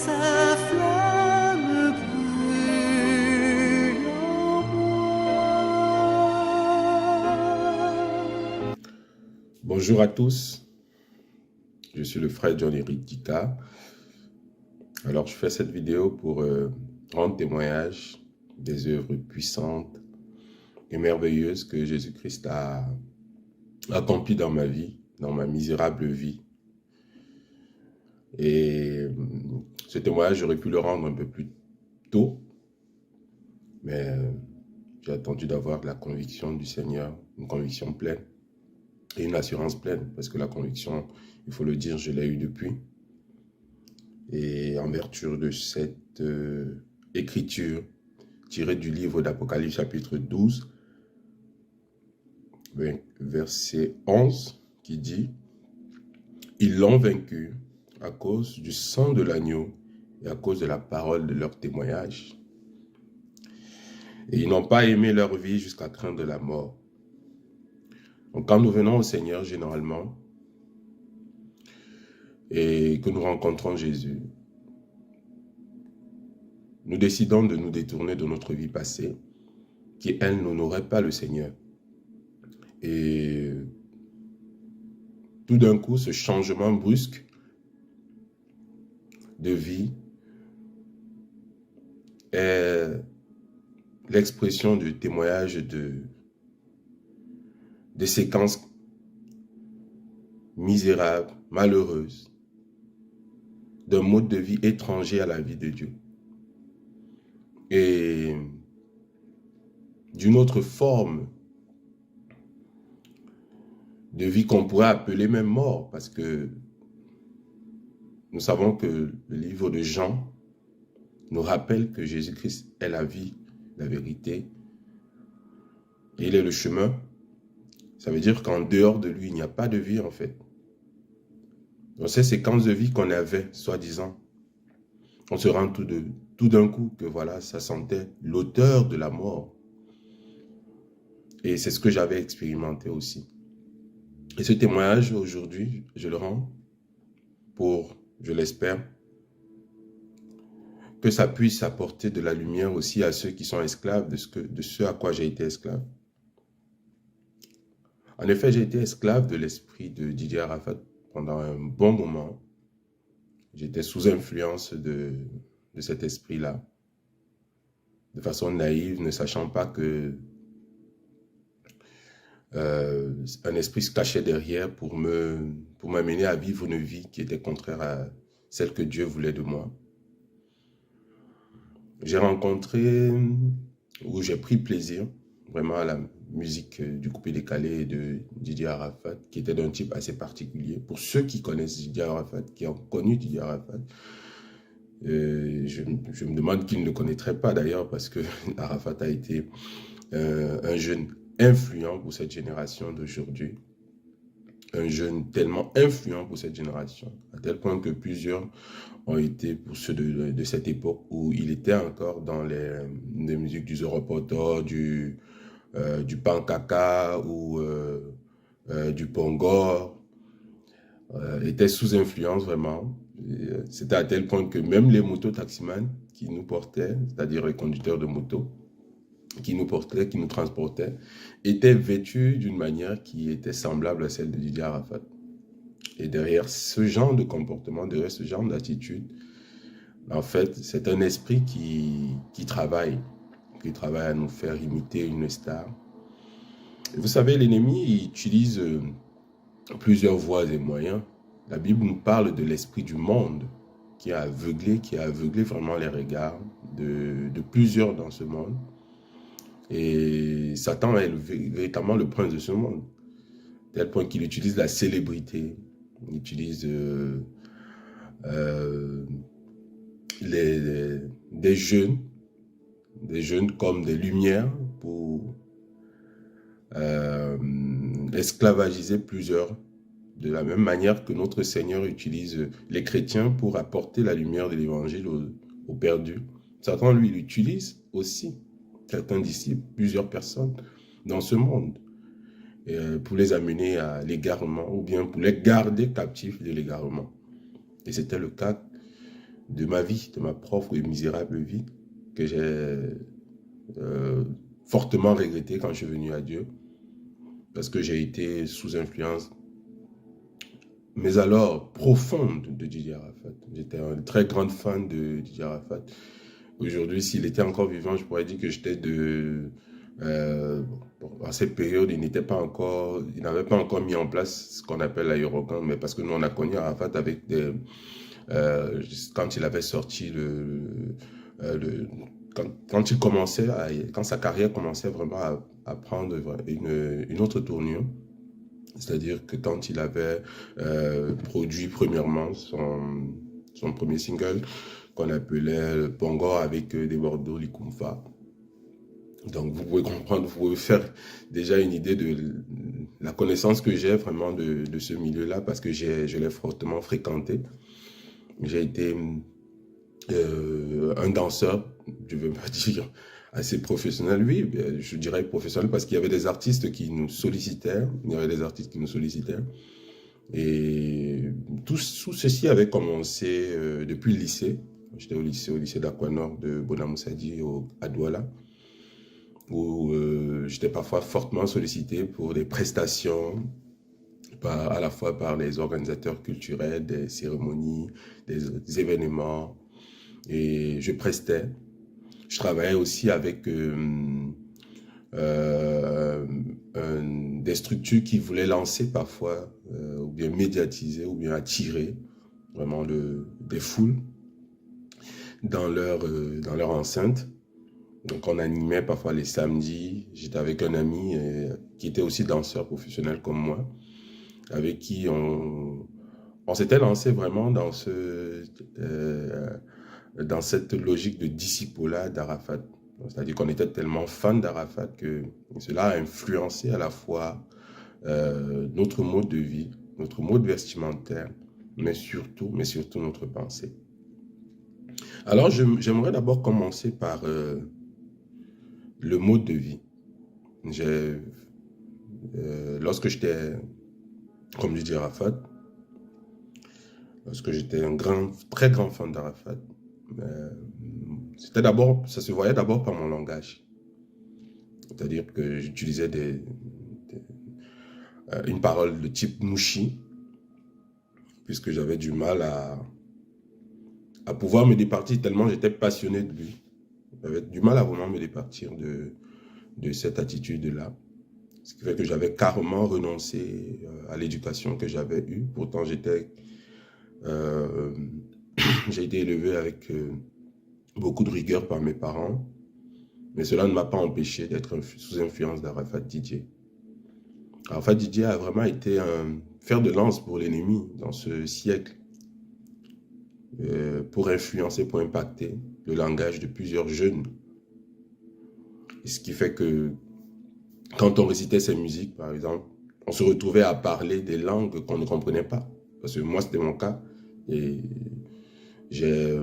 sa flamme brûle en moi. Bonjour à tous, je suis le frère John-Éric Dika. Alors je fais cette vidéo pour rendre témoignage des œuvres puissantes et merveilleuses que Jésus-Christ a accomplies dans ma vie, dans ma misérable vie. Et ce témoignage, j'aurais pu le rendre un peu plus tôt, mais j'ai attendu d'avoir la conviction du Seigneur, une conviction pleine et une assurance pleine, parce que la conviction, il faut le dire, je l'ai eue depuis. Et en vertu de cette écriture tirée du livre d'Apocalypse chapitre 12, verset 11, qui dit « Ils l'ont vaincu à cause du sang de l'agneau et à cause de la parole de leur témoignage. Et ils n'ont pas aimé leur vie jusqu'à craindre la mort. » Donc quand nous venons au Seigneur, généralement, et que nous rencontrons Jésus, nous décidons de nous détourner de notre vie passée, qui, elle, n'honorait pas le Seigneur. Et tout d'un coup, ce changement brusque de vie est l'expression du témoignage de séquences misérables, malheureuses, d'un mode de vie étranger à la vie de Dieu. Et d'une autre forme de vie qu'on pourrait appeler même mort, parce que nous savons que le livre de Jean nous rappelle que Jésus-Christ est la vie, la vérité, et il est le chemin. Ça veut dire qu'en dehors de lui, il n'y a pas de vie en fait. Dans ces séquences de vie qu'on avait, soi-disant, on se rend tout d'un coup que voilà, ça sentait l'odeur de la mort. Et c'est ce que j'avais expérimenté aussi. Et ce témoignage, aujourd'hui, je le rends pour, je l'espère, que ça puisse apporter de la lumière aussi à ceux qui sont esclaves de ce à quoi j'ai été esclave. En effet, j'ai été esclave de l'esprit de Didier Arafat pendant un bon moment. J'étais sous influence de cet esprit-là, de façon naïve, ne sachant pas que un esprit se cachait derrière pour m'amener à vivre une vie qui était contraire à celle que Dieu voulait de moi. J'ai rencontré, ou j'ai pris plaisir vraiment à la musique du coupé décalé de Didier Arafat, qui était d'un type assez particulier. Pour ceux qui connaissent Didier Arafat, qui ont connu Didier Arafat, je me demande qui ne le connaîtrait pas d'ailleurs, parce que Arafat a été un jeune influent pour cette génération d'aujourd'hui. Un jeune tellement influent pour cette génération, à tel point que plusieurs ont été pour ceux de cette époque où il était encore dans les musiques du Zoropoto, du Pankaka ou du Pongor, était sous influence vraiment. C'était à tel point que même les motos-taximans qui nous portaient, c'est-à-dire les conducteurs de moto, qui nous portaient, qui nous transportaient, étaient vêtus d'une manière qui était semblable à celle de Didier Arafat. Et derrière ce genre de comportement, derrière ce genre d'attitude, en fait, c'est un esprit qui travaille à nous faire imiter une star. Et vous savez, l'ennemi il utilise plusieurs voies et moyens. La Bible nous parle de l'esprit du monde qui a aveuglé vraiment les regards de plusieurs dans ce monde. Et Satan est véritablement le prince de ce monde, tel point qu'il utilise la célébrité, il utilise des jeunes comme des lumières pour esclavagiser plusieurs, de la même manière que notre Seigneur utilise les chrétiens pour apporter la lumière de l'évangile aux perdus. Satan, lui, il utilise aussi certains disciples, plusieurs personnes dans ce monde, pour les amener à l'égarement ou bien pour les garder captifs de l'égarement. Et c'était le cas de ma vie, de ma propre et misérable vie, que j'ai fortement regretté quand je suis venu à Dieu, parce que j'ai été sous influence, mais alors profonde, de Didier Arafat. J'étais un très grand fan de Didier Arafat. Aujourd'hui, s'il était encore vivant, je pourrais dire que j'étais de... à cette période, il n'avait pas encore mis en place ce qu'on appelle l'aérocan, mais parce que nous, on a connu Arafat avec des... quand il avait sorti quand il commençait, quand sa carrière commençait vraiment à prendre une autre tournure, c'est-à-dire que quand il avait produit premièrement son premier single qu'on appelait Pongo avec des Bordeaux Likumfa. Donc vous pouvez comprendre, vous pouvez faire déjà une idée de la connaissance que j'ai vraiment de ce milieu-là parce que je l'ai fortement fréquenté. J'ai été un danseur, je ne veux pas dire assez professionnel, oui, je dirais professionnel parce qu'il y avait des artistes qui nous sollicitaient, et tout ceci avait commencé depuis le lycée. J'étais au lycée d'Aquanor de Bonamoussadi à Douala, où j'étais parfois fortement sollicité pour des prestations, à la fois par les organisateurs culturels, des cérémonies, des événements, et je prestais. Je travaillais aussi avec des structures qui voulaient lancer parfois, ou bien médiatiser, ou bien attirer vraiment des foules dans leur enceinte. Donc on animait parfois les samedis. J'étais avec un ami qui était aussi danseur professionnel comme moi, avec qui on s'était lancé vraiment dans cette logique de disciple d'Arafat. C'est-à-dire qu'on était tellement fan d'Arafat que cela a influencé à la fois notre mode de vie, notre mode vestimentaire, mais surtout notre pensée. Alors, j'aimerais d'abord commencer par le mode de vie. Lorsque j'étais, comme je dis Arafat, lorsque j'étais un très grand fan d'Arafat, ça se voyait d'abord par mon langage. C'est-à-dire que j'utilisais une parole de type mouchi, puisque j'avais du mal à pouvoir me départir tellement j'étais passionné de lui. J'avais du mal à vraiment me départir de cette attitude-là. Ce qui fait que j'avais carrément renoncé à l'éducation que j'avais eue. Pourtant, j'ai été élevé avec beaucoup de rigueur par mes parents, mais cela ne m'a pas empêché d'être sous influence d'Arafat Didier. Arafat Didier a vraiment été un fer de lance pour l'ennemi dans ce siècle, pour influencer, pour impacter le langage de plusieurs jeunes. Et ce qui fait que quand on récitait ses musiques, par exemple, on se retrouvait à parler des langues qu'on ne comprenait pas. Parce que moi, c'était mon cas. Et j'ai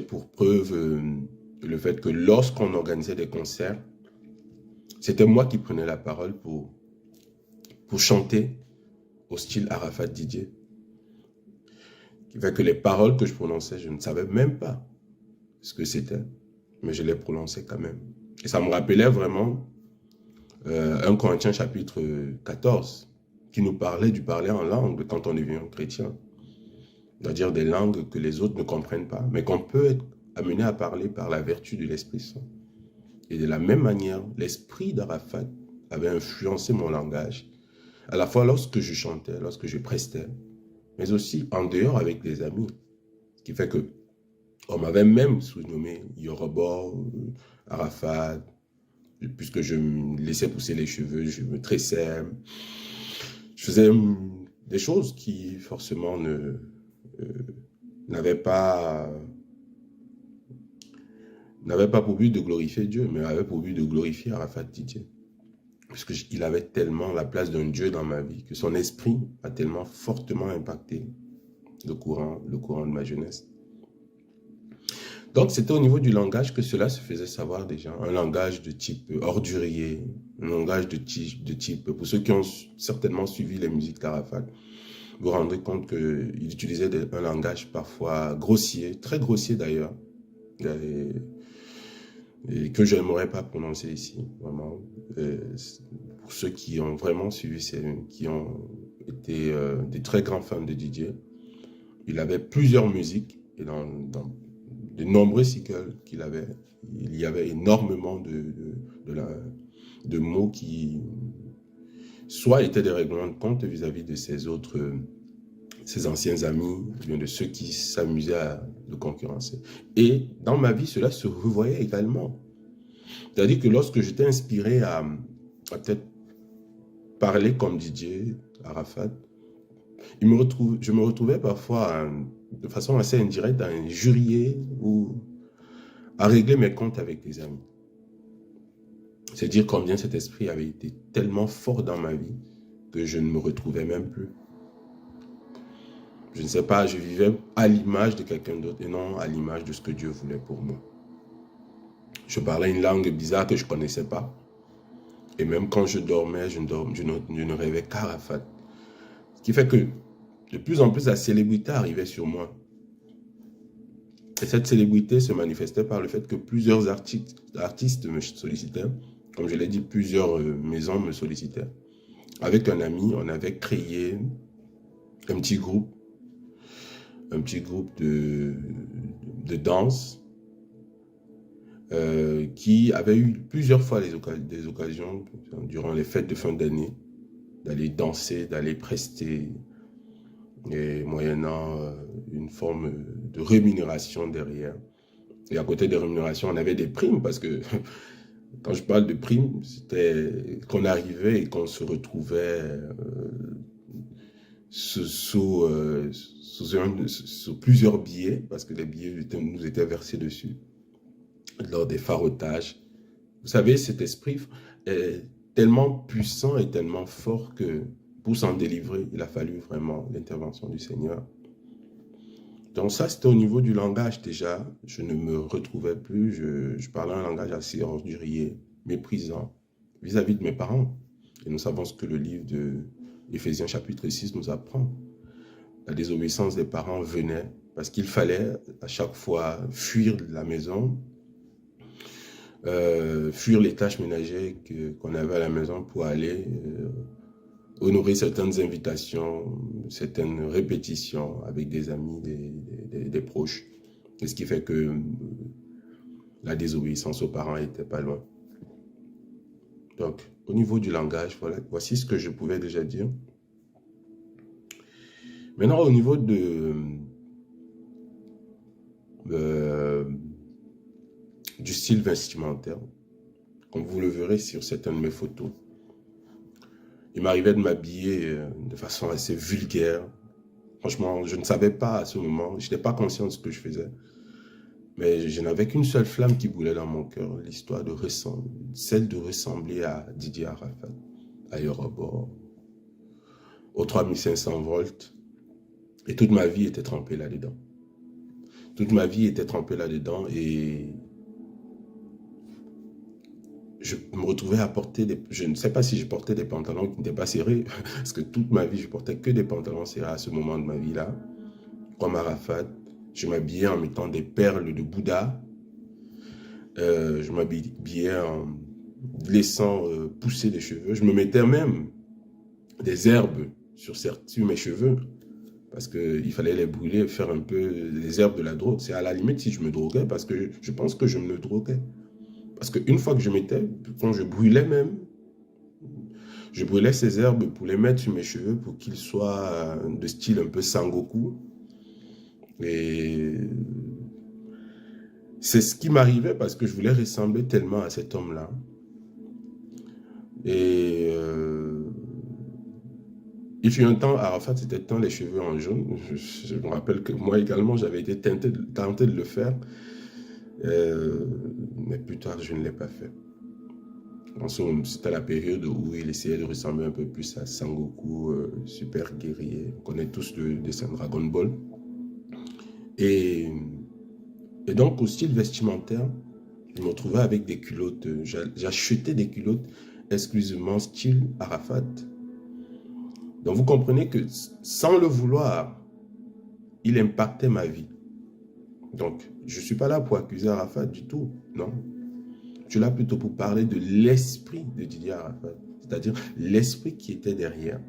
pour preuve le fait que lorsqu'on organisait des concerts, c'était moi qui prenais la parole pour chanter au style Arafat Didier. Qui fait que les paroles que je prononçais, je ne savais même pas ce que c'était, mais je les prononçais quand même. Et ça me rappelait vraiment 1 Corinthiens chapitre 14, qui nous parlait du parler en langue quand on devient chrétien. C'est-à-dire des langues que les autres ne comprennent pas, mais qu'on peut être amené à parler par la vertu de l'Esprit Saint. Et de la même manière, l'esprit d'Arafat avait influencé mon langage, à la fois lorsque je chantais, lorsque je prestais, mais aussi en dehors avec des amis. Ce qui fait que on m'avait même surnommé Yoruba, Arafat, puisque je me laissais pousser les cheveux, je me tressais. Je faisais des choses qui forcément n'avaient pas pour but de glorifier Dieu, mais avaient pour but de glorifier Arafat Didier. Puisqu'il avait tellement la place d'un Dieu dans ma vie, que son esprit a tellement fortement impacté le courant de ma jeunesse. Donc, c'était au niveau du langage que cela se faisait savoir déjà. Un langage de type ordurier, un langage de type, pour ceux qui ont certainement suivi les musiques d'Arafat, vous vous rendrez compte qu'il utilisait un langage parfois grossier, très grossier d'ailleurs, et que je n'aimerais pas prononcer ici, vraiment. Pour ceux qui ont vraiment suivi, qui ont été des très grands fans de Didier, il avait plusieurs musiques, et dans de nombreux cycles qu'il avait, il y avait énormément de mots qui soit étaient des règlements de compte vis-à-vis de ses anciens amis, ou bien de ceux qui s'amusaient à le concurrencer. Et dans ma vie, cela se revoyait également. C'est-à-dire que lorsque j'étais inspiré à peut-être parler comme Didier Arafat, je me retrouvais parfois de façon assez indirecte à injurier ou à régler mes comptes avec des amis. C'est dire combien cet esprit avait été tellement fort dans ma vie que je ne me retrouvais même plus. Je ne sais pas, je vivais à l'image de quelqu'un d'autre et non à l'image de ce que Dieu voulait pour moi. Je parlais une langue bizarre que je ne connaissais pas. Et même quand je dormais, je ne rêvais qu'Arafat. Ce qui fait que de plus en plus, la célébrité arrivait sur moi. Et cette célébrité se manifestait par le fait que plusieurs artistes me sollicitaient. Comme je l'ai dit, plusieurs maisons me sollicitaient. Avec un ami, on avait créé un petit groupe de danse qui avait eu plusieurs fois des occasions durant les fêtes de fin d'année d'aller danser, d'aller prester, et moyennant une forme de rémunération derrière. Et à côté des rémunérations, on avait des primes, parce que quand je parle de primes, c'était qu'on arrivait et qu'on se retrouvait sous plusieurs billets, parce que les billets nous étaient versés dessus, lors des farotages. Vous savez, cet esprit est tellement puissant et tellement fort que pour s'en délivrer, il a fallu vraiment l'intervention du Seigneur. Donc ça, c'était au niveau du langage déjà. Je ne me retrouvais plus, je parlais un langage assez ordurier, méprisant, vis-à-vis de mes parents. Et nous savons ce que le livre de Éphésiens chapitre 6 nous apprend. La désobéissance des parents venait parce qu'il fallait à chaque fois fuir la maison, fuir les tâches ménagères qu'on avait à la maison pour aller honorer certaines invitations, certaines répétitions avec des amis, des proches. Et ce qui fait que la désobéissance aux parents n'était pas loin. Donc, au niveau du langage, voilà, voici ce que je pouvais déjà dire. Maintenant, au niveau du style vestimentaire, comme vous le verrez sur certaines de mes photos, il m'arrivait de m'habiller de façon assez vulgaire. Franchement, je ne savais pas à ce moment, je n'étais pas conscient de ce que je faisais. Mais je n'avais qu'une seule flamme qui brûlait dans mon cœur, l'histoire de celle de ressembler à Didier Arafat, à Aéroport, aux 3500 volts. Et toute ma vie était trempée là-dedans. Toute ma vie était trempée là-dedans et je me retrouvais à porter je ne sais pas si je portais des pantalons qui n'étaient pas serrés, parce que toute ma vie, je portais que des pantalons serrés à ce moment de ma vie-là. Comme Arafat, je m'habillais en mettant des perles de Bouddha. Je m'habillais en laissant pousser des cheveux. Je me mettais même des herbes sur mes cheveux, parce qu'il fallait les brûler, faire un peu les herbes de la drogue. C'est à la limite si je me droguais, parce que je pense que je me droguais. Parce qu'une fois que je mettais, quand je brûlais même, je brûlais ces herbes pour les mettre sur mes cheveux pour qu'ils soient de style un peu Sangoku. Et c'est ce qui m'arrivait parce que je voulais ressembler tellement à cet homme-là. Et il fut un temps, Arafat c'était tant les cheveux en jaune. Je me rappelle que moi également, j'avais été tenté de le faire. Mais plus tard, je ne l'ai pas fait. C'était la période où il essayait de ressembler un peu plus à Sangoku, super guerrier. On connaît tous le dessin Dragon Ball. Et donc, au style vestimentaire, je me retrouvais avec des culottes. J'achetais des culottes exclusivement style Arafat. Donc vous comprenez que sans le vouloir, il impactait ma vie. Donc, je ne suis pas là pour accuser Arafat du tout, non. Je suis là plutôt pour parler de l'esprit de Didier Arafat, c'est-à-dire l'esprit qui était derrière.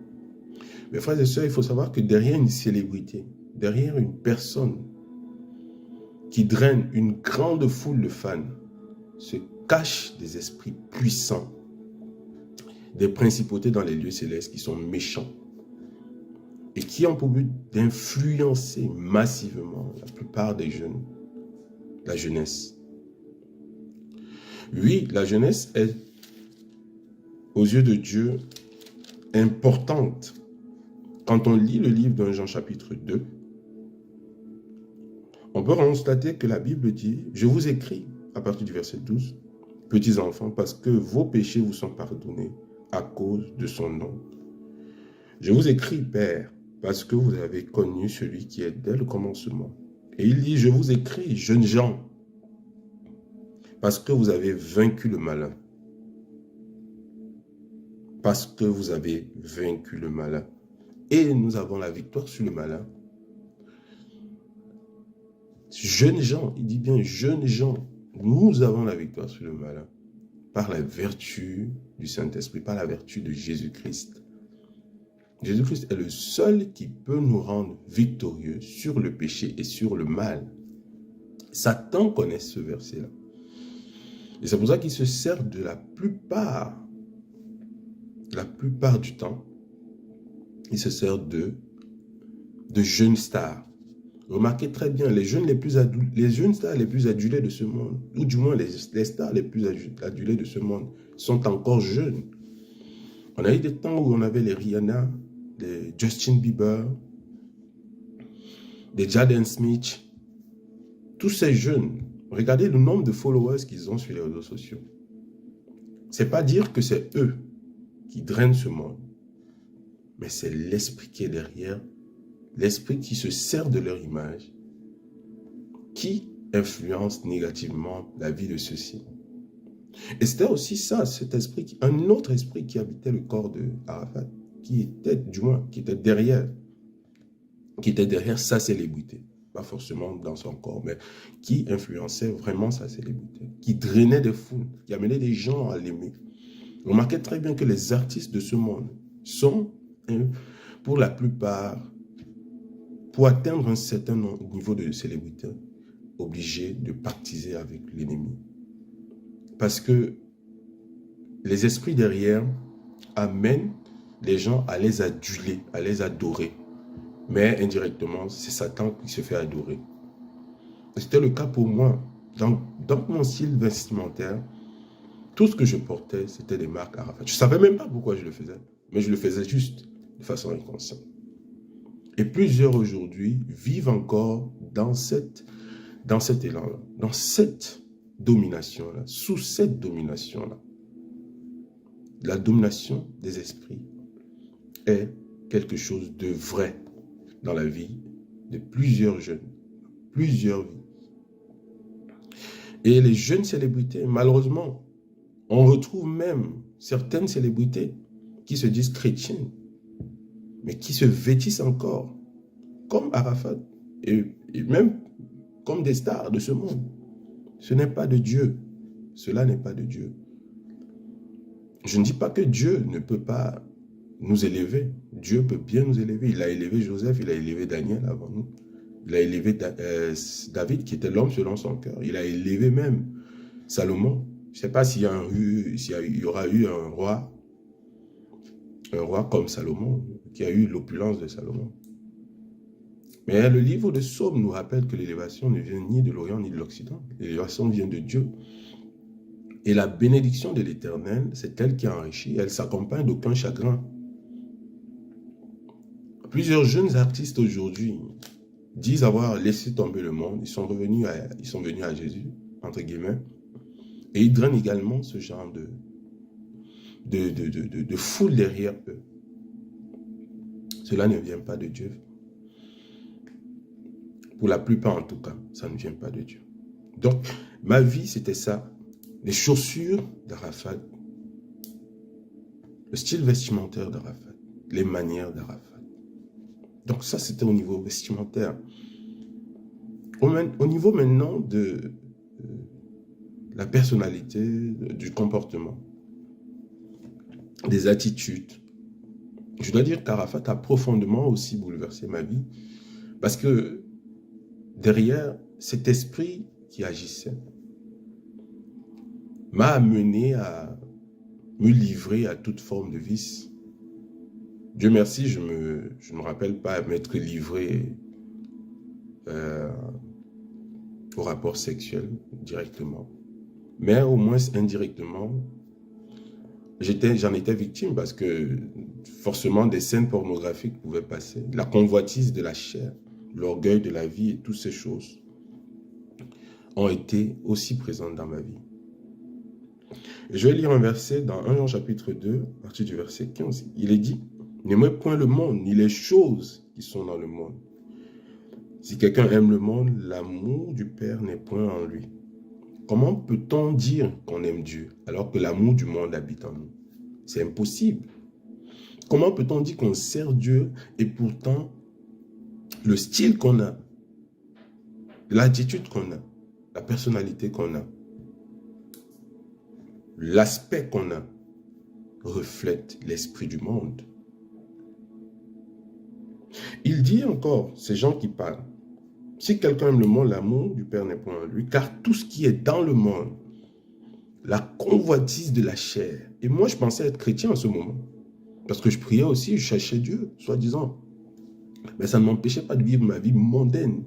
Mes frères et sœurs, il faut savoir que derrière une célébrité, derrière une personne qui draine une grande foule de fans, se cachent des esprits puissants, des principautés dans les lieux célestes qui sont méchants et qui ont pour but d'influencer massivement la plupart des jeunes, la jeunesse. Oui, la jeunesse est, aux yeux de Dieu, importante. Quand on lit le livre de Jean chapitre 2, on peut constater que la Bible dit « Je vous écris » à partir du verset 12, « Petits enfants, parce que vos péchés vous sont pardonnés à cause de son nom. Je vous écris, Père, parce que vous avez connu celui qui est dès le commencement. » Et il dit « Je vous écris, jeunes gens, parce que vous avez vaincu le malin. » Parce que vous avez vaincu le malin. Et nous avons la victoire sur le malin. Jeunes gens, il dit bien jeunes gens, nous avons la victoire sur le malin par la vertu du Saint-Esprit, par la vertu de Jésus-Christ. Jésus-Christ est le seul qui peut nous rendre victorieux sur le péché et sur le mal. Satan connaît ce verset-là. Et c'est pour ça qu'il se sert de la plupart du temps, il se sert de jeunes stars. Remarquez très bien, les jeunes stars les plus adulés de ce monde, ou du moins les stars les plus adulés de ce monde, sont encore jeunes. On a eu des temps où on avait les Rihanna, les Justin Bieber, les Jaden Smith, tous ces jeunes. Regardez le nombre de followers qu'ils ont sur les réseaux sociaux. C'est pas dire que c'est eux qui drainent ce monde, mais c'est l'esprit qui est derrière, l'esprit qui se sert de leur image, qui influence négativement la vie de ceux-ci. Et c'était aussi ça, cet esprit, un autre esprit qui habitait le corps de Arafat, qui était derrière sa célébrité. Pas forcément dans son corps, mais qui influençait vraiment sa célébrité, qui drainait des foules, qui amenait des gens à l'aimer. Remarquez très bien que les artistes de ce monde sont, pour la plupart, pour atteindre un certain niveau de célébrité, obligés de pactiser avec l'ennemi. Parce que les esprits derrière amènent les gens à les aduler, à les adorer. Mais indirectement, c'est Satan qui se fait adorer. C'était le cas pour moi. Dans mon style vestimentaire, tout ce que je portais, c'était des marques Arafat. Je ne savais même pas pourquoi je le faisais, mais je le faisais juste de façon inconsciente. Et plusieurs aujourd'hui vivent encore dans cet élan-là, dans cette domination-là, sous cette domination-là. La domination des esprits est quelque chose de vrai dans la vie de plusieurs jeunes, plusieurs vies. Et les jeunes célébrités, malheureusement, on retrouve même certaines célébrités qui se disent chrétiennes, mais qui se vêtissent encore, comme Arafat, et même comme des stars de ce monde. Ce n'est pas de Dieu. Cela n'est pas de Dieu. Je ne dis pas que Dieu ne peut pas nous élever. Dieu peut bien nous élever. Il a élevé Joseph, il a élevé Daniel avant nous. Il a élevé David, qui était l'homme selon son cœur. Il a élevé même Salomon. Je ne sais pas s'il y aura eu un roi comme Salomon, qui a eu l'opulence de Salomon. Mais le livre de Psaumes nous rappelle que l'élévation ne vient ni de l'Orient ni de l'Occident. L'élévation vient de Dieu. Et la bénédiction de l'Éternel, c'est elle qui enrichit. Elle s'accompagne d'aucun chagrin. Plusieurs jeunes artistes aujourd'hui disent avoir laissé tomber le monde. Ils sont venus à Jésus, entre guillemets. Et ils drainent également ce genre de foule derrière eux. Cela ne vient pas de Dieu. Pour la plupart en tout cas, ça ne vient pas de Dieu. Donc, ma vie, c'était ça. Les chaussures d'Arafat, le style vestimentaire d'Arafat, les manières d'Arafat. Donc ça, c'était au niveau vestimentaire. Au niveau maintenant de la personnalité, du comportement, des attitudes, je dois dire qu'Arafat a profondément aussi bouleversé ma vie, parce que derrière cet esprit qui agissait, m'a amené à me livrer à toute forme de vice. Dieu merci, je ne me rappelle pas m'être livré au rapport sexuel directement. Mais au moins indirectement, j'en étais victime parce que forcément des scènes pornographiques pouvaient passer. La convoitise de la chair, l'orgueil de la vie et toutes ces choses ont été aussi présentes dans ma vie. Et je vais lire un verset dans 1 Jean chapitre 2, à partir du verset 15. Il est dit, « N'aimez point le monde, ni les choses qui sont dans le monde. Si quelqu'un aime le monde, l'amour du Père n'est point en lui. Comment peut-on dire qu'on aime Dieu alors que l'amour du monde habite en nous? C'est impossible. Comment peut-on dire qu'on sert Dieu et pourtant le style qu'on a, l'attitude qu'on a, la personnalité qu'on a, l'aspect qu'on a reflète l'esprit du monde? Il dit encore, ces gens qui parlent, si quelqu'un aime le monde, l'amour du Père n'est point en lui, car tout ce qui est dans le monde, la convoitise de la chair. Et moi, je pensais être chrétien en ce moment, parce que je priais aussi, je cherchais Dieu, soi-disant. Mais ça ne m'empêchait pas de vivre ma vie mondaine.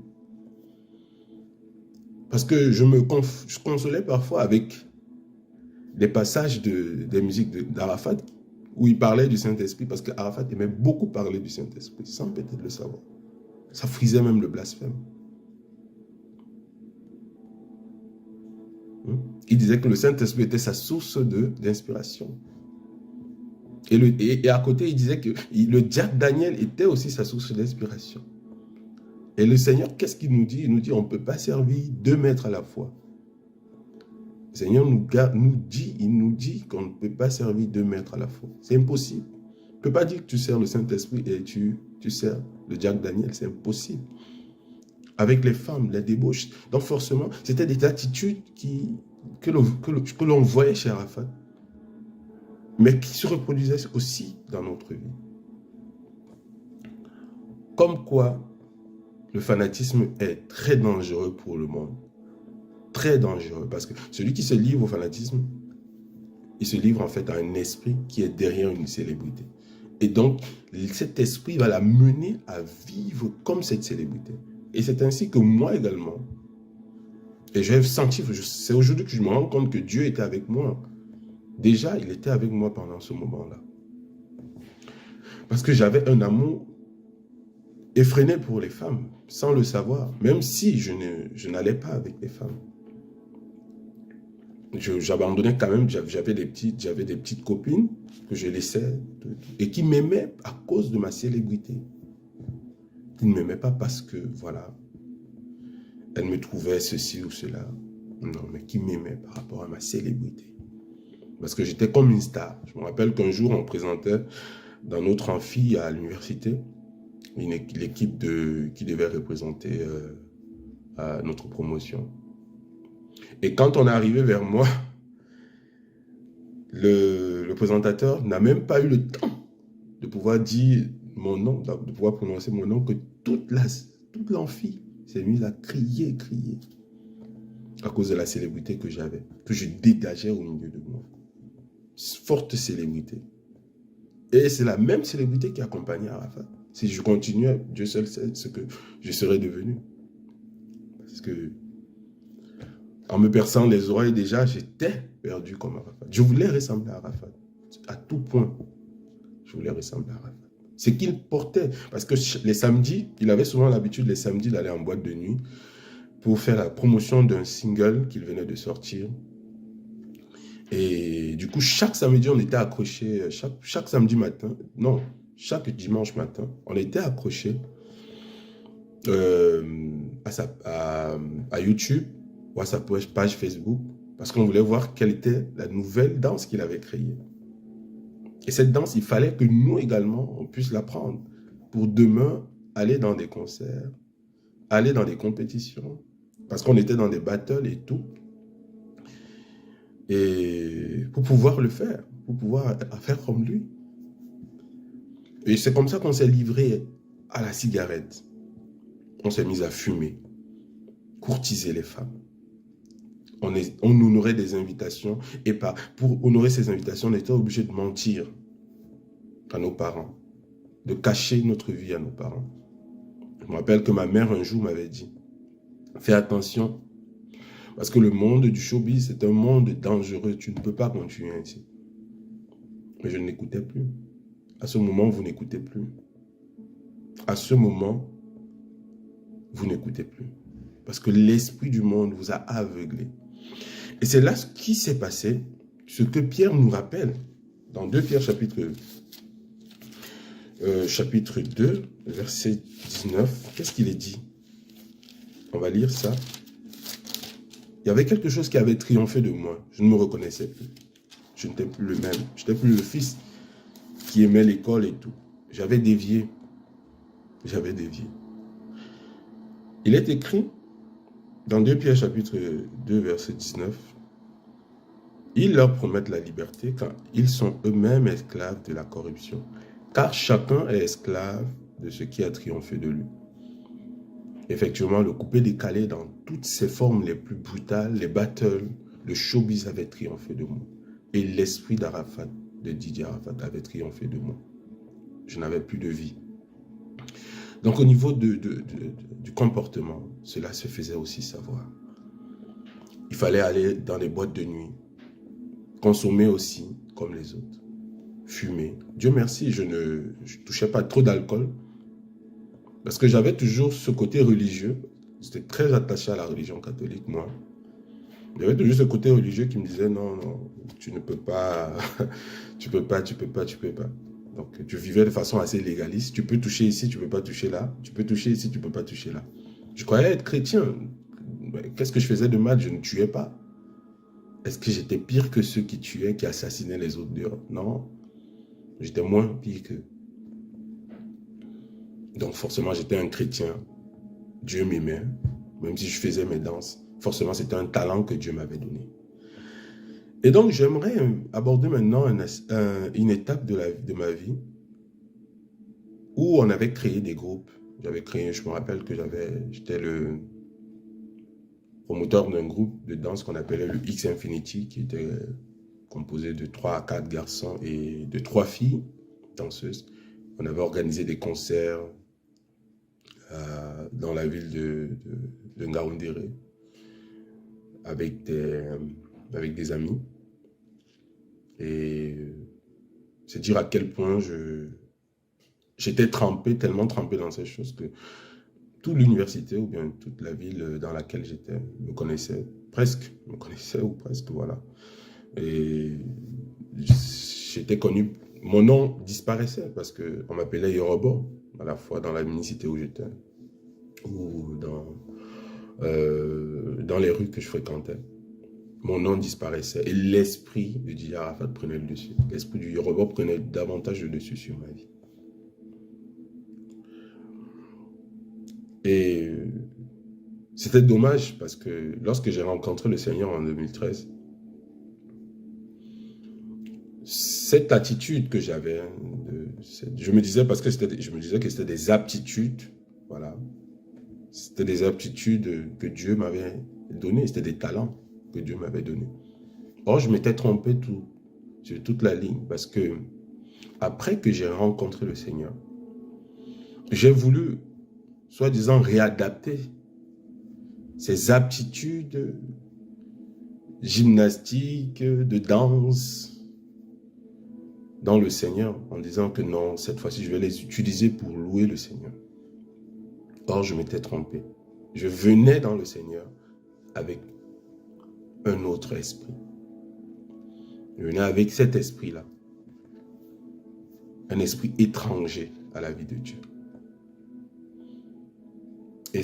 Parce que je consolais parfois avec des passages des musiques d'Arafat, où il parlait du Saint-Esprit, parce qu'Arafat aimait beaucoup parler du Saint-Esprit, sans peut-être le savoir. Ça frisait même le blasphème. Il disait que le Saint-Esprit était sa source d'inspiration. Et à côté, il disait que le Jack Daniel était aussi sa source d'inspiration. Et le Seigneur, qu'est-ce qu'il nous dit? Il nous dit, on ne peut pas servir 2 maîtres à la fois. Le Seigneur il nous dit qu'on ne peut pas servir 2 maîtres à la fois. C'est impossible. Tu ne peux pas dire que tu sers le Saint-Esprit et tu sers le Jack Daniel. C'est impossible. Avec les femmes, les débauches. Donc forcément, c'était des attitudes que l'on voyait chez Arafat, mais qui se reproduisaient aussi dans notre vie. Comme quoi, le fanatisme est très dangereux pour le monde. Très dangereux, parce que celui qui se livre au fanatisme, il se livre en fait à un esprit qui est derrière une célébrité. Et donc, cet esprit va la mener à vivre comme cette célébrité. Et c'est ainsi que moi également, et j'ai senti, c'est aujourd'hui que je me rends compte que Dieu était avec moi. Déjà, il était avec moi pendant ce moment-là. Parce que j'avais un amour effréné pour les femmes, sans le savoir, même si je n'allais pas avec les femmes. J'abandonnais quand même, j'avais des petites copines que je laissais et qui m'aimaient à cause de ma célébrité. Ils ne m'aimaient pas parce que, voilà, elles me trouvaient ceci ou cela. Non, mais qui m'aimaient par rapport à ma célébrité. Parce que j'étais comme une star. Je me rappelle qu'un jour, on présentait dans notre amphi à l'université l'équipe qui devait représenter notre promotion. Et quand on est arrivé vers moi, le présentateur n'a même pas eu le temps de pouvoir dire mon nom, de pouvoir prononcer mon nom, que toute l'amphi s'est mise à crier à cause de la célébrité que j'avais, que je dégageais au milieu de moi. Forte célébrité. Et c'est la même célébrité qui accompagnait Arafat. Si je continuais, Dieu seul sait ce que je serais devenu. Parce que en me perçant les oreilles déjà, j'étais perdu comme Arafat. Je voulais ressembler à Arafat. À tout point, je voulais ressembler à Arafat. C'est qu'il portait, parce que les samedis, il avait souvent l'habitude les samedis d'aller en boîte de nuit pour faire la promotion d'un single qu'il venait de sortir. Et du coup, chaque samedi, on était accrochés, chaque samedi matin, non, chaque dimanche matin, on était accrochés à YouTube ou à sa page Facebook, parce qu'on voulait voir quelle était la nouvelle danse qu'il avait créée. Et cette danse, il fallait que nous également, on puisse l'apprendre pour demain aller dans des concerts, aller dans des compétitions, parce qu'on était dans des battles et tout. Et pour pouvoir le faire, pour pouvoir faire comme lui. Et c'est comme ça qu'on s'est livré à la cigarette. On s'est mis à fumer, courtiser les femmes. On honorait des invitations et pour honorer ces invitations, on était obligé de mentir à nos parents, de cacher notre vie à nos parents. Je me rappelle que ma mère un jour m'avait dit, fais attention, parce que le monde du showbiz, c'est un monde dangereux, tu ne peux pas continuer ainsi. Mais je n'écoutais plus. À ce moment, vous n'écoutez plus. À ce moment, vous n'écoutez plus. Parce que l'esprit du monde vous a aveuglé. Et c'est là ce qui s'est passé, ce que Pierre nous rappelle, dans 2 Pierre chapitre 2, verset 19. Qu'est-ce qu'il est dit? On va lire ça. Il y avait quelque chose qui avait triomphé de moi. Je ne me reconnaissais plus. Je n'étais plus le même. Je n'étais plus le fils qui aimait l'école et tout. J'avais dévié. J'avais dévié. Il est écrit dans 2 Pierre chapitre 2 verset 19. Ils leur promettent la liberté quand ils sont eux-mêmes esclaves de la corruption. Car chacun est esclave de ce qui a triomphé de lui. Effectivement, le coupé-décalé dans toutes ses formes les plus brutales, les battles, le showbiz avait triomphé de moi. Et l'esprit d'Arafat, de Didier Arafat, avait triomphé de moi. Je n'avais plus de vie. Donc au niveau du comportement, cela se faisait aussi savoir. Il fallait aller dans les boîtes de nuit, consommer aussi comme les autres, fumer. Dieu merci, je ne touchais pas trop d'alcool, parce que j'avais toujours ce côté religieux. J'étais très attaché à la religion catholique, moi. J'avais toujours ce côté religieux qui me disait, non, non, tu ne peux pas, tu peux pas. Donc, je vivais de façon assez légaliste. Tu peux toucher ici, tu ne peux pas toucher là. Tu peux toucher ici, tu ne peux pas toucher là. Je croyais être chrétien. Qu'est-ce que je faisais de mal? Je ne tuais pas. Est-ce que j'étais pire que ceux qui tuaient, qui assassinaient les autres dehors? Non. J'étais moins pire qu'eux. Donc, forcément, j'étais un chrétien. Dieu m'aimait. Même si je faisais mes danses, forcément, c'était un talent que Dieu m'avait donné. Et donc, j'aimerais aborder maintenant une étape de ma vie où on avait créé des groupes. J'avais créé, je me rappelle que j'étais le promoteur d'un groupe de danse qu'on appelait le X Infinity, qui était composé de 3 à 4 garçons et de 3 filles danseuses. On avait organisé des concerts dans la ville de Ngaoundéré avec des amis. Et c'est dire à quel point j'étais tellement trempé dans ces choses que toute l'université ou bien toute la ville dans laquelle j'étais me connaissait, voilà. Et j'étais connu, mon nom disparaissait parce qu'on m'appelait Yorobo, à la fois dans la municipalité où j'étais ou dans les rues que je fréquentais. Mon nom disparaissait et l'esprit de Didier Arafat prenait le dessus. L'esprit du Yoruba prenait davantage le dessus sur ma vie. Et c'était dommage parce que lorsque j'ai rencontré le Seigneur en 2013, cette attitude que j'avais, je me disais que c'était des aptitudes, voilà. C'était des aptitudes que Dieu m'avait données, c'était des talents que Dieu m'avait donné. Or, je m'étais trompé sur toute la ligne parce que après que j'ai rencontré le Seigneur, j'ai voulu, soi-disant, réadapter ces aptitudes gymnastiques, de danse dans le Seigneur en disant que non, cette fois-ci, je vais les utiliser pour louer le Seigneur. Or, je m'étais trompé. Je venais dans le Seigneur avec un autre esprit. Je venais avec cet esprit-là. Un esprit étranger à la vie de Dieu. Et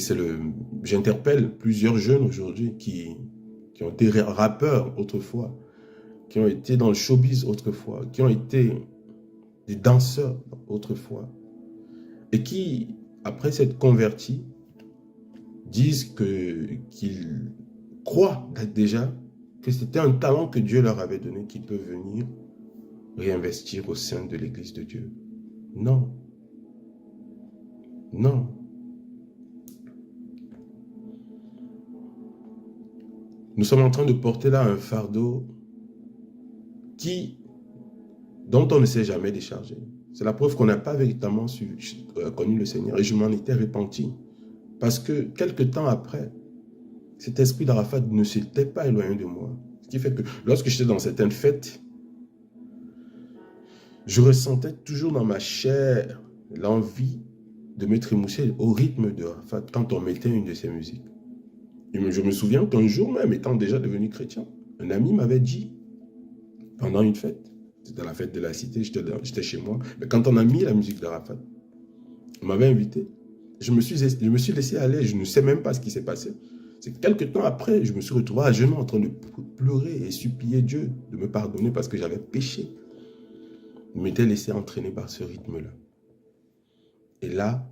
j'interpelle plusieurs jeunes aujourd'hui qui ont été rappeurs autrefois, qui ont été dans le showbiz autrefois, qui ont été des danseurs autrefois, et qui, après s'être convertis, disent qu'ils croient déjà que c'était un talent que Dieu leur avait donné, qu'ils peuvent venir réinvestir au sein de l'Église de Dieu. Non. Non. Nous sommes en train de porter là un fardeau dont on ne s'est jamais déchargé. C'est la preuve qu'on n'a pas véritablement connu le Seigneur. Et je m'en étais repenti. Parce que quelque temps après, cet esprit d'Arafat ne s'était pas éloigné de moi. Ce qui fait que lorsque j'étais dans certaines fêtes, je ressentais toujours dans ma chair l'envie de me trémousser au rythme de Arafat quand on mettait une de ses musiques. Et je me souviens qu'un jour même, étant déjà devenu chrétien, un ami m'avait dit, pendant une fête, c'était la fête de la cité, j'étais chez moi, mais quand on a mis la musique d'Arafat, on m'avait invité. Je me suis laissé aller, je ne sais même pas ce qui s'est passé. C'est que quelques temps après, je me suis retrouvé à genoux en train de pleurer et supplier Dieu de me pardonner parce que j'avais péché. Je m'étais laissé entraîner par ce rythme-là. Et là,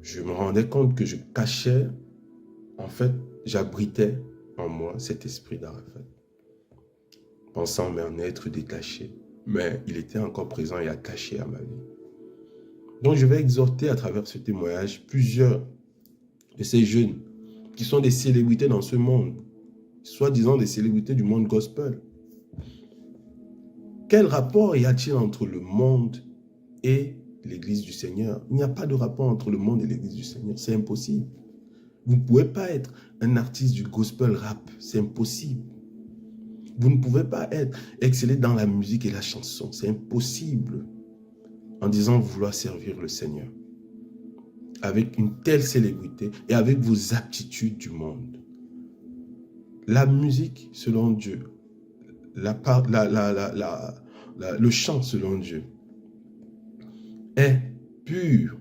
je me rendais compte que je cachais, en fait, j'abritais en moi cet esprit d'Arafat, pensant m'en être détaché. Mais il était encore présent et attaché à ma vie. Donc je vais exhorter à travers ce témoignage plusieurs de ces jeunes qui sont des célébrités dans ce monde, soi-disant des célébrités du monde gospel. Quel rapport y a-t-il entre le monde et l'Église du Seigneur? Il n'y a pas de rapport entre le monde et l'Église du Seigneur, c'est impossible. Vous ne pouvez pas être un artiste du gospel rap, c'est impossible. Vous ne pouvez pas exceller dans la musique et la chanson, c'est impossible. En disant vouloir servir le Seigneur avec une telle célébrité et avec vos aptitudes du monde. La musique selon Dieu, le chant selon Dieu est pur.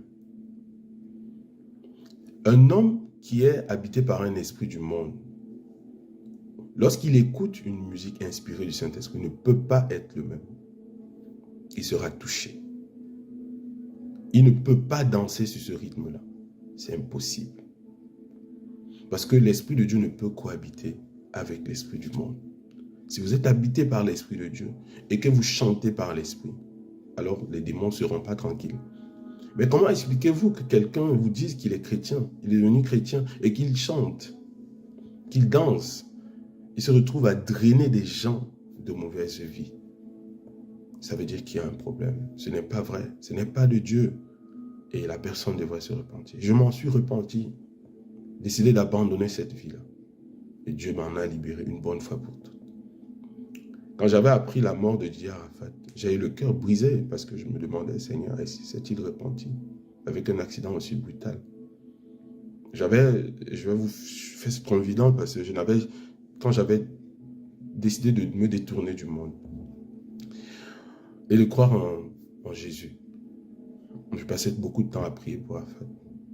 Un homme qui est habité par un esprit du monde, lorsqu'il écoute une musique inspirée du Saint-Esprit, ne peut pas être le même. Il sera touché. Il ne peut pas danser sur ce rythme-là. C'est impossible. Parce que l'Esprit de Dieu ne peut cohabiter avec l'Esprit du monde. Si vous êtes habité par l'Esprit de Dieu et que vous chantez par l'Esprit, alors les démons ne seront pas tranquilles. Mais comment expliquez-vous que quelqu'un vous dise qu'il est chrétien, il est devenu chrétien et qu'il chante, qu'il danse, il se retrouve à drainer des gens de mauvaise vie? Ça veut dire qu'il y a un problème. Ce n'est pas vrai, ce n'est pas de Dieu. Et la personne devrait se repentir. Je m'en suis repenti, décidé d'abandonner cette vie-là. Et Dieu m'en a libéré une bonne fois pour toutes. Quand j'avais appris la mort de Didier Arafat, j'ai eu le cœur brisé parce que je me demandais, Seigneur, s'est-il repenti avec un accident aussi brutal? Je vais vous faire ce confident parce que quand j'avais décidé de me détourner du monde et de croire en Jésus, je passais beaucoup de temps à prier pour Arafat.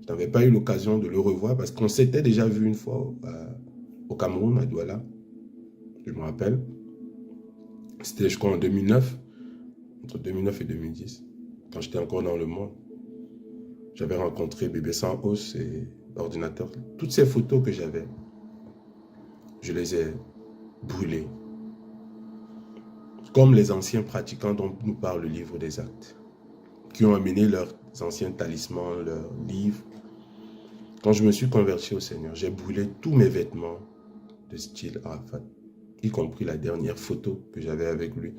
Je n'avais pas eu l'occasion de le revoir parce qu'on s'était déjà vu une fois au Cameroun, à Douala. Je me rappelle. C'était, je crois, en 2009, entre 2009 et 2010, quand j'étais encore dans le monde. J'avais rencontré Bébé Sans Os et l'ordinateur. Toutes ces photos que j'avais, je les ai brûlées. Comme les anciens pratiquants dont nous parle le livre des Actes, qui ont amené leurs anciens talismans, leurs livres. Quand je me suis converti au Seigneur, j'ai brûlé tous mes vêtements de style Arafat, y compris la dernière photo que j'avais avec lui.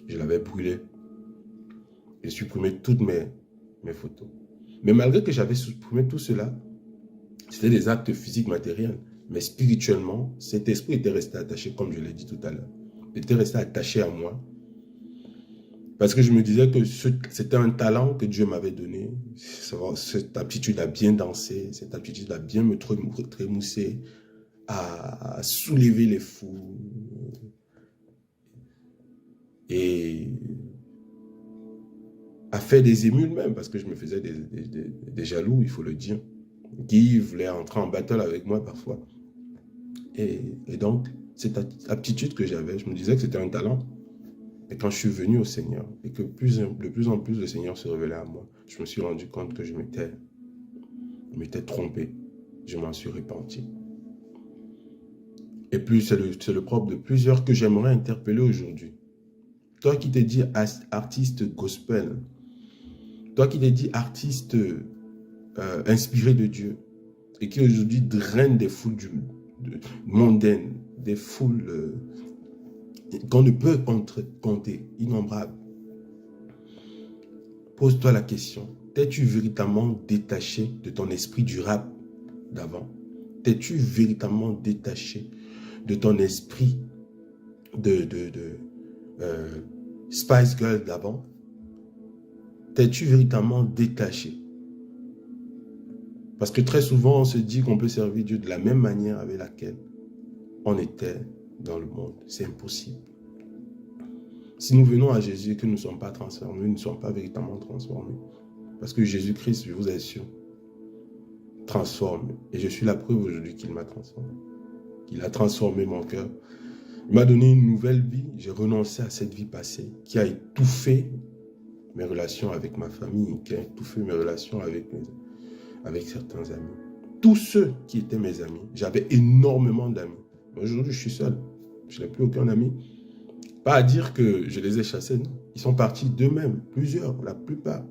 Je l'avais brûlée. J'ai supprimé toutes mes photos. Mais malgré que j'avais supprimé tout cela, c'était des actes physiques, matériels. Mais spirituellement, cet esprit était resté attaché, comme je l'ai dit tout à l'heure. Il était resté attaché à moi. Parce que je me disais que c'était un talent que Dieu m'avait donné. Cette aptitude à bien danser, cette aptitude à bien me trémousser, à soulever les fous. Et à faire des émules même, parce que je me faisais des jaloux, il faut le dire, qui voulaient entrer en battle avec moi parfois. Et donc, cette aptitude que j'avais, je me disais que c'était un talent. Et quand je suis venu au Seigneur, et que de plus en plus le Seigneur se révélait à moi, je me suis rendu compte que je m'étais trompé. Je m'en suis repenti. Et puis, c'est le propre de plusieurs que j'aimerais interpeller aujourd'hui. Toi qui te dis artiste gospel, toi qui te dis artiste inspiré de Dieu, et qui aujourd'hui draine des foules mondaines, des foules qu'on ne peut compter, innombrables. Pose-toi la question, t'es-tu véritablement détaché de ton esprit du rap d'avant? T'es-tu véritablement détaché de ton esprit de Spice Girl d'avant? T'es-tu véritablement détaché? Parce que très souvent, on se dit qu'on peut servir Dieu de la même manière avec laquelle on était dans le monde. C'est impossible. Si nous venons à Jésus et que nous ne sommes pas transformés, nous ne sommes pas véritablement transformés. Parce que Jésus-Christ, je vous assure, transforme. Et je suis la preuve aujourd'hui qu'il m'a transformé. Qu'il a transformé mon cœur. Il m'a donné une nouvelle vie. J'ai renoncé à cette vie passée qui a étouffé mes relations avec ma famille, qui a étouffé mes relations avec certains amis. Tous ceux qui étaient mes amis, j'avais énormément d'amis. Aujourd'hui, je suis seul. Je n'ai plus aucun ami. Pas à dire que je les ai chassés, non. Ils sont partis d'eux-mêmes. Plusieurs, la plupart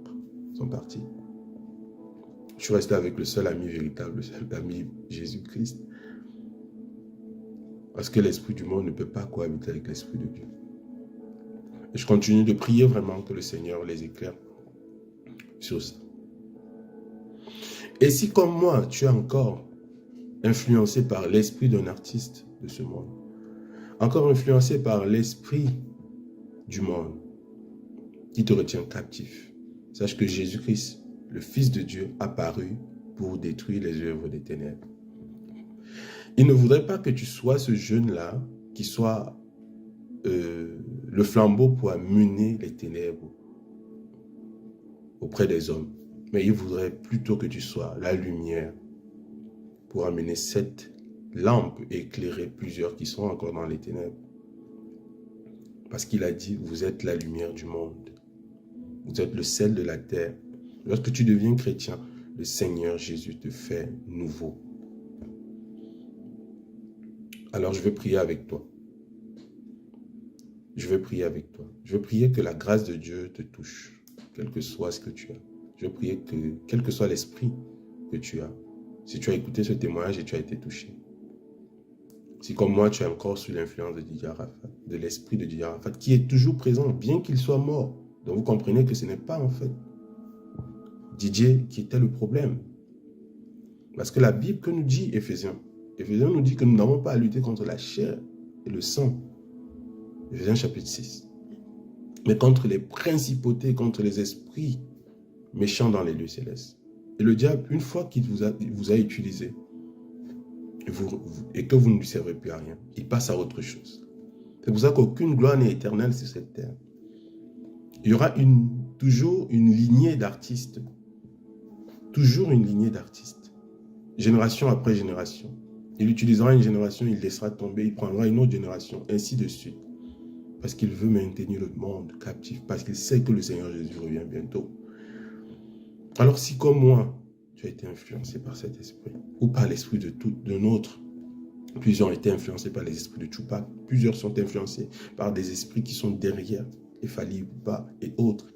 sont partis. Je suis resté avec le seul ami véritable, le seul ami Jésus-Christ. Parce que l'esprit du monde ne peut pas cohabiter avec l'esprit de Dieu. Et je continue de prier vraiment que le Seigneur les éclaire sur ça. Et si comme moi, tu es encore influencé par l'esprit d'un artiste de ce monde, encore influencé par l'esprit du monde qui te retient captif, sache que Jésus-Christ, le Fils de Dieu, apparu pour détruire les œuvres des ténèbres. Il ne voudrait pas que tu sois ce jeune-là qui soit le flambeau pour amener les ténèbres auprès des hommes. Mais il voudrait plutôt que tu sois la lumière pour amener cette lampe et éclairer plusieurs qui sont encore dans les ténèbres. Parce qu'il a dit, vous êtes la lumière du monde. Vous êtes le sel de la terre. Lorsque tu deviens chrétien, le Seigneur Jésus te fait nouveau. Alors je vais prier avec toi. Je vais prier avec toi. Je vais prier que la grâce de Dieu te touche, quel que soit ce que tu as. Je vais prier que, quel que soit l'esprit que tu as, si tu as écouté ce témoignage et tu as été touché, si comme moi tu es encore sous l'influence de Didier Arafat, de l'esprit de Didier Arafat, qui est toujours présent, bien qu'il soit mort. Donc vous comprenez que ce n'est pas en fait Didier qui était le problème. Parce que la Bible que nous dit Éphésiens nous dit que nous n'avons pas à lutter contre la chair et le sang. Éphésiens chapitre 6. Mais contre les principautés, contre les esprits méchants dans les lieux célestes. Et le diable, une fois qu'il vous a utilisé, et que vous ne lui servez plus à rien, il passe à autre chose. C'est pour ça qu'aucune gloire n'est éternelle sur cette terre. Il y aura toujours une lignée d'artistes. Toujours une lignée d'artistes. Génération après génération. Il utilisera une génération, il laissera tomber, il prendra une autre génération, ainsi de suite. Parce qu'il veut maintenir le monde captif, parce qu'il sait que le Seigneur Jésus revient bientôt. Alors si comme moi, tu as été influencé par cet esprit, ou par l'esprit de nôtre, plusieurs ont été influencés par les esprits de Tupac, plusieurs sont influencés par des esprits qui sont derrière, Fally Ipupa et autres,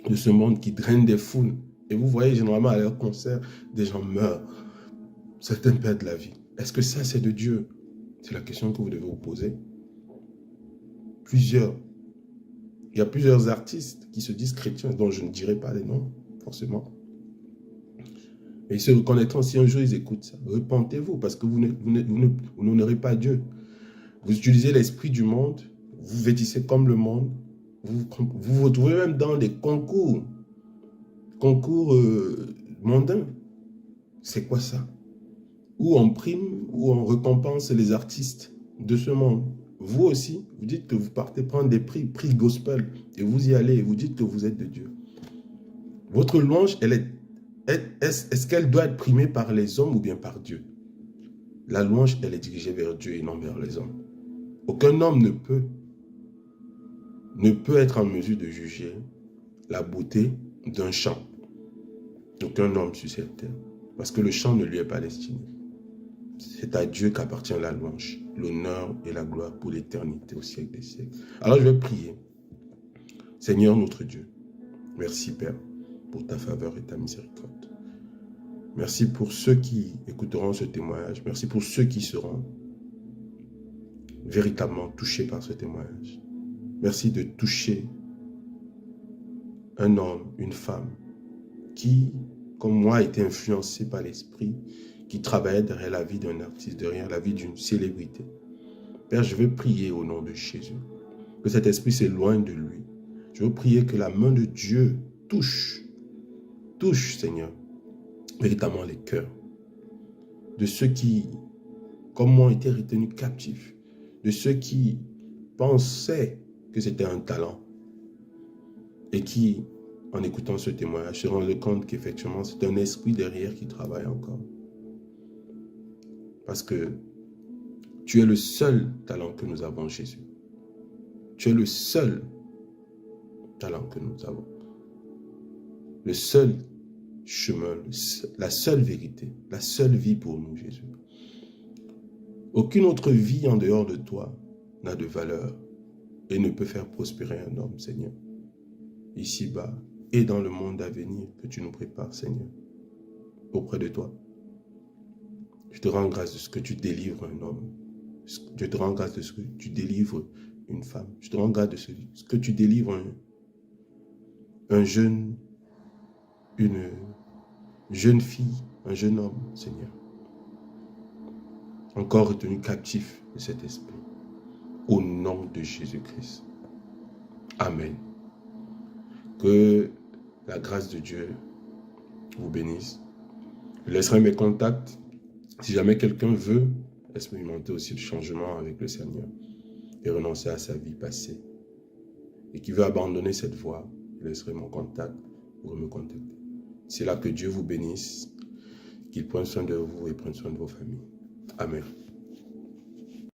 de ce monde qui draine des foules. Et vous voyez généralement à leurs concerts, des gens meurent, certains perdent la vie. Est-ce que ça c'est de Dieu? C'est la question que vous devez vous poser. Il y a plusieurs artistes qui se disent chrétiens, dont je ne dirai pas les noms, forcément. Et ils se reconnaîtront si un jour ils écoutent ça. Repentez-vous, parce que vous n'honorez pas Dieu. Vous utilisez l'esprit du monde, vous vêtissez comme le monde, vous vous retrouvez même dans des concours mondains. C'est quoi ça? Où on prime, où on récompense les artistes de ce monde. Vous aussi, vous dites que vous partez prendre des prix gospel, et vous y allez, et vous dites que vous êtes de Dieu. Votre louange, est-ce qu'elle doit être primée par les hommes ou bien par Dieu? La louange, elle est dirigée vers Dieu et non vers les hommes. Aucun homme ne peut ne peut être en mesure de juger la beauté d'un champ. Aucun homme sur cette terre. Parce que le champ ne lui est pas destiné. C'est à Dieu qu'appartient la louange, l'honneur et la gloire pour l'éternité, au siècle des siècles. Alors je vais prier. Seigneur notre Dieu, merci Père pour ta faveur et ta miséricorde. Merci pour ceux qui écouteront ce témoignage. Merci pour ceux qui seront véritablement touchés par ce témoignage. Merci de toucher un homme, une femme qui, comme moi, a été influencé par l'esprit, qui travaillait derrière la vie d'un artiste, derrière la vie d'une célébrité. Père, je veux prier au nom de Jésus, que cet esprit s'éloigne de lui. Je veux prier que la main de Dieu touche, Seigneur, véritablement les cœurs de ceux qui, comme moi, étaient retenus captifs, de ceux qui pensaient que c'était un talent et qui, en écoutant ce témoignage, se rendent compte qu'effectivement, c'est un esprit derrière qui travaille encore. Parce que tu es le seul talent que nous avons, Jésus. Tu es le seul talent que nous avons. Le seul chemin, la seule vérité, la seule vie pour nous, Jésus. Aucune autre vie en dehors de toi n'a de valeur et ne peut faire prospérer un homme, Seigneur. Ici-bas et dans le monde à venir que tu nous prépares, Seigneur, auprès de toi. Je te rends grâce de ce que tu délivres un homme. Je te rends grâce de ce que tu délivres une femme. Je te rends grâce de ce que tu délivres un jeune, une jeune fille, un jeune homme, Seigneur. Encore retenu captif de cet esprit. Au nom de Jésus-Christ. Amen. Que la grâce de Dieu vous bénisse. Je laisserai mes contacts. Si jamais quelqu'un veut expérimenter aussi le changement avec le Seigneur et renoncer à sa vie passée et qui veut abandonner cette voie, je laisserai mon contact pour me contacter. C'est là que Dieu vous bénisse, qu'il prenne soin de vous et prenne soin de vos familles. Amen.